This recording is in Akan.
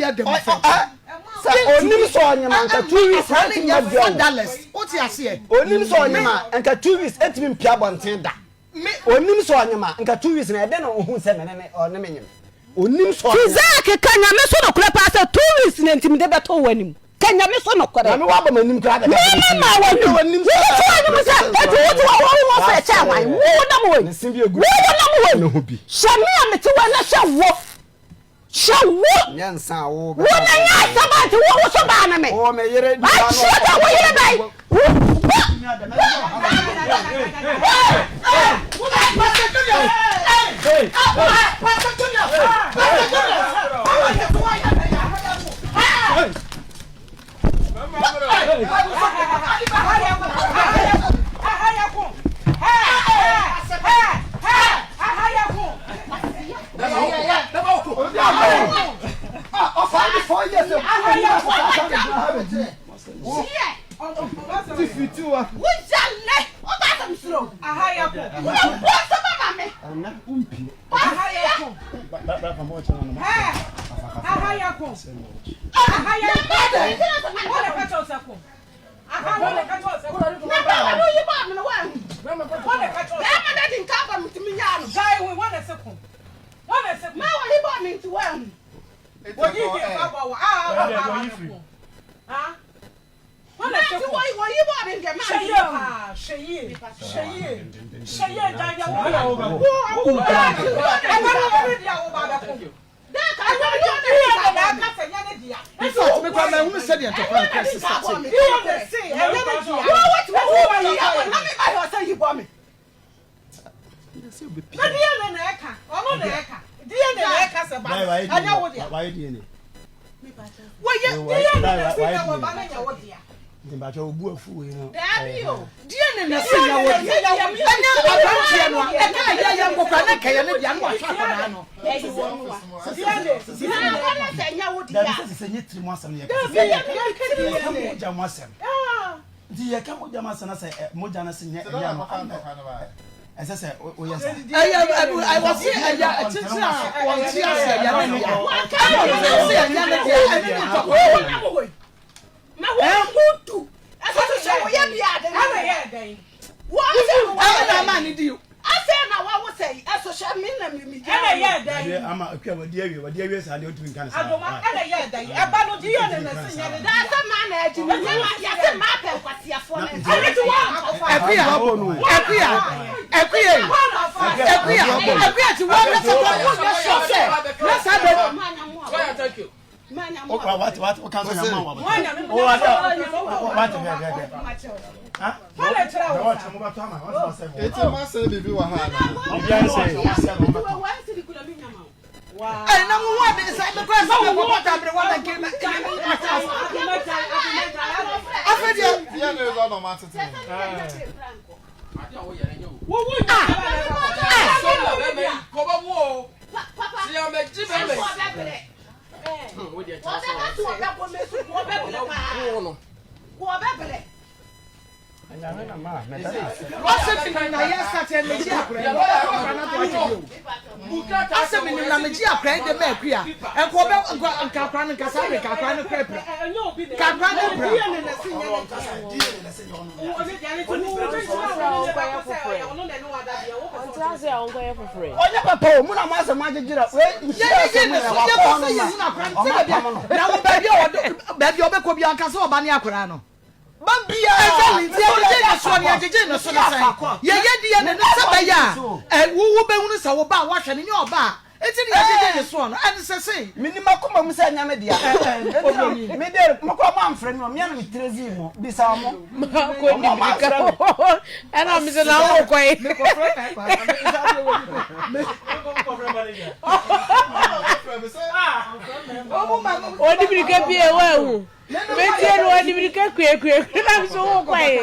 ya dem sa onim so onyama nka 2 weeks running ya $4 what you say onim so onyama nka 2 weeks etimi mpia bonten da onim so onyama nka 2 weeks na ede na ohun se menene ne menyem onim so Razak kanya me so no kura pa se 2 weeks na ntimi de beto wanim kanya me so no kura na me wa ba manim kura da ma wanim so wanim se etu wo fe cha wan wo na mo wo na mo wo no hobi shame amete wa na shawo nyansa wo wo na nya sabati wo so ba na me o me yere di ba no wo yere bai Dimbacho obu afu we no. Die ne se ya wo dia. Anya abantie no. E ka ya ya mbokwa na ka ya ne dia no wa sha na no. Die ne se nya wo dia. Da se nye trimu asem ye. Ka moja mo asem. Di ye ka moja mo asem na se moja na se nya ya no. Ese se o yes. I was here ya chicha won ti ase ya ne dia. Se ya ne dia. Na wo tu aso so wo ya bia de na ye den wo ase na ma ni di ase na wa wo sei aso sha mi na mi na ye den ama akwa wadi awie sa de o tumi kan sa Adoma na ye den e ba no di yo ne na sinya de da asa ma na aji mi ya se ma pe kwasiafo na ase ti wa ekuya ti wa na se wo na so se na sa de thank you what can say mama what huh it's a massive baby wa ha eh na mo wa de say because so mo ko tabre wa na ke afedi ya no is no matter Bambia exactly tie so ne ajeje no so na sai ye die ne saba ya wo be hunu sa wo ba wa hwe ne oba eti ne ajeje so no an se sei minima kuma musa nyame dia me de mako ma amfre no me na me trezi mo bisa mo ko ni bika ana mi se na wo kwai o di bika pie wa hu me tie no o di bika kwe na mi so wo kwai